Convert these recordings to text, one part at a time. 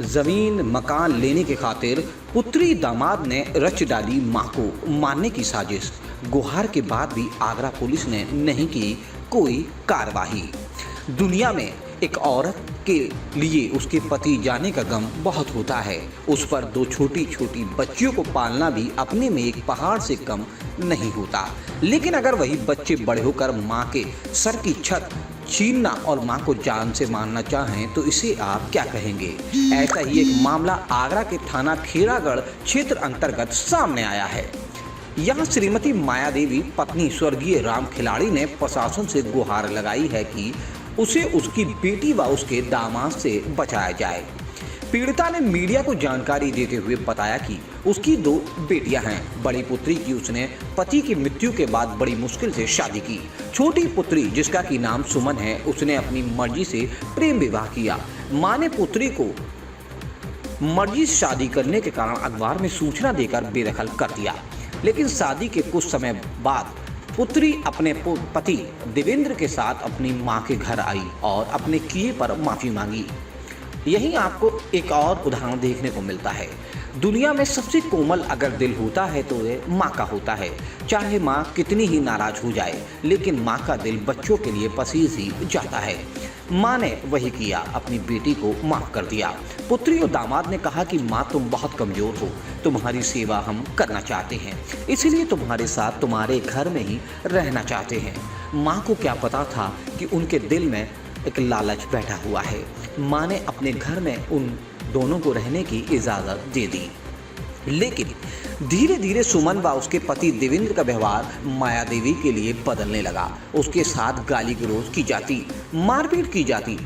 जमीन मकान लेने के खातिर पुत्री दामाद ने रच डाली मां को मारने की साजिश। गुहार के बाद भी आगरा पुलिस ने नहीं की कोई कार्रवाई। दुनिया में एक औरत के लिए उसके पति जाने का गम बहुत होता है। उस पर दो छोटी छोटी बच्चियों को पालना भी अपने में एक पहाड़ से कम नहीं होता। लेकिन अगर वही बच्चे बड़े होकर मां के सर की छत छीनना और मां को जान से मारना चाहें तो इसे आप क्या कहेंगे? ऐसा ही एक मामला आगरा के थाना खेड़ागढ़ क्षेत्र अंतर्गत सामने आया है। यहाँ श्रीमती माया देवी पत्नी स्वर्गीय राम खिलाड़ी ने प्रशासन से गुहार लगाई है कि उसे उसकी बेटी व उसके दामाद से बचाया जाए। पीड़िता ने मीडिया को जानकारी देते हुए बताया कि उसकी दो बेटियां हैं। बड़ी पुत्री की उसने पति की मृत्यु के बाद बड़ी मुश्किल से शादी की। छोटी पुत्री जिसका की नाम सुमन है, उसने अपनी मर्जी से प्रेम विवाह किया। मां ने पुत्री को मर्जी से शादी करने के कारण अखबार में सूचना देकर बेदखल कर दिया। लेकिन शादी के कुछ समय बाद पुत्री अपने पति देवेंद्र के साथ अपनी मां के घर आई और अपने किए पर माफी मांगी। यहीं आपको एक और उदाहरण देखने को मिलता है। दुनिया में सबसे कोमल अगर दिल होता है तो ये माँ का होता है। चाहे माँ कितनी ही नाराज हो जाए, लेकिन माँ का दिल बच्चों के लिए पसीज ही जाता है। माँ ने वही किया, अपनी बेटी को माफ कर दिया। पुत्री और दामाद ने कहा कि माँ तुम बहुत कमजोर हो, तुम्हारी सेवा हम करना चाहते हैं, इसलिए तुम्हारे साथ तुम्हारे घर में ही रहना चाहते हैं। माँ को क्या पता था कि उनके दिल में एक लालच बैठा हुआ है। माँ ने अपने घर में उन दोनों को रहने की इजाज़त दे दी। लेकिन धीरे धीरे सुमन व उसके पति देवेंद्र का व्यवहार माया देवी के लिए बदलने लगा। उसके साथ गाली गलौज की जाती, मारपीट की जाती।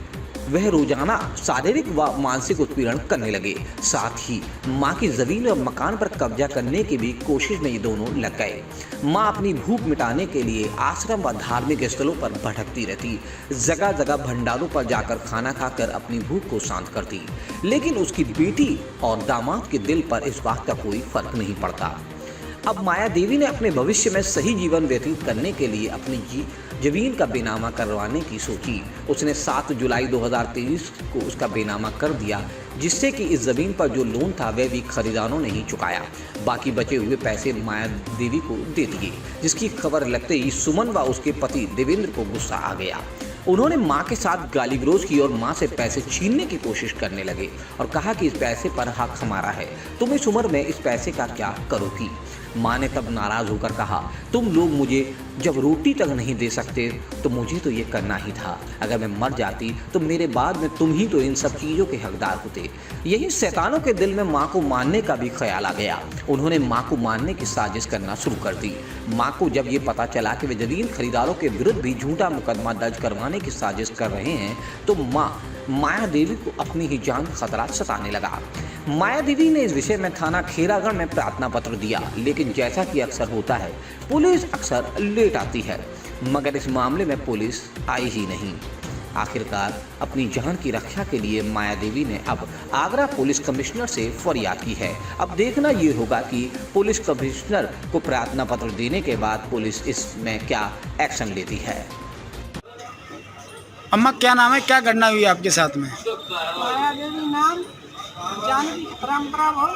वह रोजाना शारीरिक व मानसिक उत्पीड़न करने लगे। साथ ही मां की जमीन और मकान पर कब्जा करने की भी कोशिश में ये दोनों लग गए। मां अपनी भूख मिटाने के लिए आश्रम व धार्मिक स्थलों पर भटकती रहती, जगह जगह भंडारों पर जाकर खाना खाकर अपनी भूख को शांत करती। लेकिन उसकी बेटी और दामाद के दिल पर इस बात का कोई फर्क नहीं पड़ता। अब माया देवी ने अपने भविष्य में सही जीवन व्यतीत करने के लिए अपनी जमीन का बेनामा करवाने की सोची। उसने 7 जुलाई 2023 को उसका बेनामा कर दिया, जिससे कि इस ज़मीन पर जो लोन था वह भी खरीदारों ने ही चुकाया। बाकी बचे हुए पैसे माया देवी को दे दिए, जिसकी खबर लगते ही सुमन व उसके पति देवेंद्र को गुस्सा आ गया। उन्होंने मां के साथ गाली गलौज की और मां से पैसे छीनने की कोशिश करने लगे और कहा कि इस पैसे पर हक हमारा है, तुम इस उम्र में इस पैसे का क्या करोगी? मां ने तब नाराज होकर कहा, तुम लोग मुझे जब रोटी तक नहीं दे सकते तो मुझे तो ये करना ही था। अगर मैं मर जाती तो मेरे बाद में तुम ही तो इन सब चीज़ों के हकदार होते। यही शैतानों के दिल में मां को मारने का भी ख्याल आ गया। उन्होंने मां को मारने की साजिश करना शुरू कर दी। मां को जब ये पता चला कि वे जमीन खरीदारों के विरुद्ध भी झूठा मुकदमा दर्ज करवाने की साजिश कर रहे हैं तो माया देवी को अपनी ही जान खतरा सताने लगा। माया देवी ने इस विषय में थाना खेड़ागढ़ में प्रार्थना पत्र दिया, लेकिन जैसा कि अक्सर होता है पुलिस अक्सर लेट आती है, मगर इस मामले में पुलिस आई ही नहीं। आखिरकार अपनी जान की रक्षा के लिए माया देवी ने अब आगरा पुलिस कमिश्नर से फरियाद की है। अब देखना ये होगा कि पुलिस कमिश्नर को प्रार्थना पत्र देने के बाद पुलिस इसमें क्या एक्शन लेती है। अम्मा क्या नाम है, क्या घटना हुई आपके साथ में? माया देवी नाम, जानकी परंपरा हो,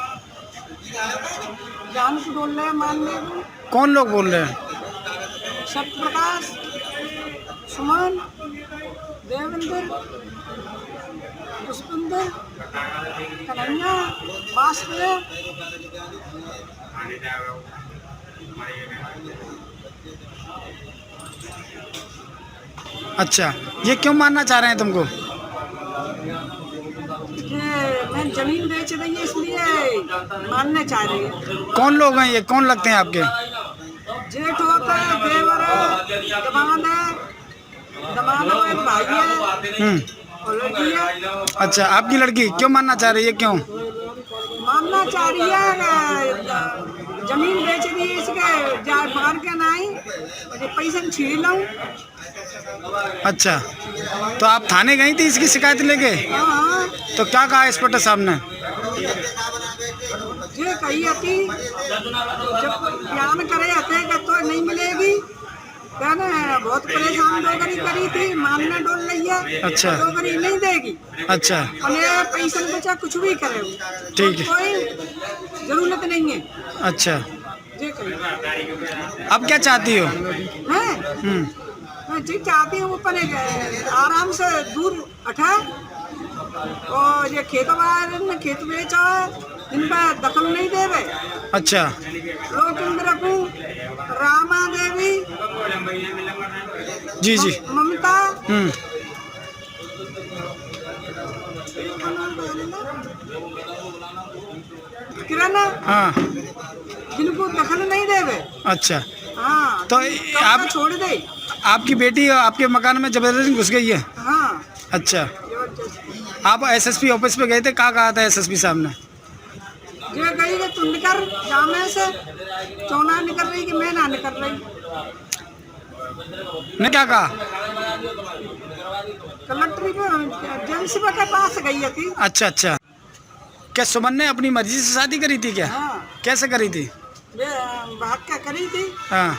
जानकी बोल रहे हैं मान देवी। कौन लोग बोल रहे हैं? सत्यप्रकाश, सुमन, देवेंद्र, पुष्पिंदर, कन्हैया, वासुदेव। अच्छा, ये क्यों मानना चाह रहे हैं तुमको? मैं जमीन बेच रही है इसलिए मानने चाह रही है। कौन लोग हैं ये, कौन लगते हैं आपके? जेठ होता है, देवर है, दमाद है, एक भाई है और लड़की है। अच्छा, आपकी लड़की क्यों मानना चाह रही है, क्यों मानना चाह रही है? जमीन बेच दी इसके जाए मार के नहीं और पैसे छीन लाऊं। अच्छा, तो आप थाने गई थी इसकी शिकायत लेके? हाँ। तो क्या कहा इंस्पेक्टर साहब ने? ये कही थी जब बयान करे हते तो नहीं मिलेगी कहने बहुत परेशान डोगरी करी थी, मानने डोल रही है। अच्छा। डोगरी नहीं देगी, अच्छा और पैसा बचा कुछ भी करे वो। ठीक है। कोई जरूरत नहीं है। अच्छा जी कहिए। अब क्या चाहती हो? मैं मैं जी चाहती हूँ अपन आराम से दूर हटा, और ये खेत में खेत बेचा है, इन पर दखल नहीं देवे। अच्छा लोकेंद्र को, रामा देवी, जी जी ममता, किरण, हाँ जिनको दखल नहीं देवे। अच्छा हाँ तो आप छोड़ दे। आपकी बेटी आपके मकान में जबरदस्ती घुस गई है? हाँ अच्छा आप एसएसपी ऑफिस पे गए थे, कहा था एसएसपी साहब ने? जो गई है तुम निकल जामे से, चौना निकल रही कि मैं ना निकल रही। ने क्या कहा? कलेक्टर एजेंसी के पास गई थी। अच्छा अच्छा क्या सुमन ने अपनी मर्जी से शादी करी थी क्या? हाँ कैसे करी थी? वे भाग क्या करी थी, हाँ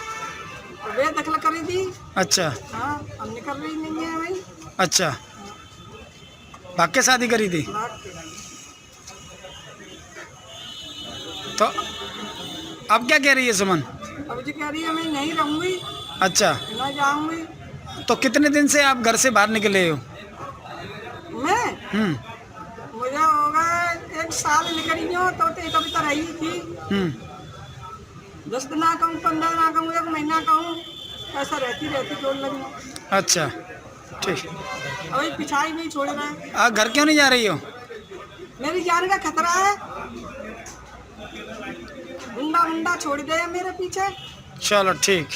वे दखल करी थी। अच्छा हाँ अब निकल रही नहीं है भाई। अच्छा भाग के शादी करी थी भाग के। तो अब क्या कह रही है सुमन? अब जी कह रही है मैं नहीं रहूंगी, अच्छा न जाऊंगी। तो कितने दिन से आप घर से बाहर निकले हो? मैं मुझे होगा 1 साल निकली हो, तो कभी तो रही थी। 10 दिन ना कहूँ, 15 ना कहूँ, 1 महीना कहूँ, ऐसा रहती डोल लगी। अच्छा ठीक अभी पिछाई नहीं छोड़ रहा है। आप घर क्यों नहीं जा रही हो? मेरी जान का खतरा है, गुंडा छोड़ दे मेरे पीछे। चलो ठीक।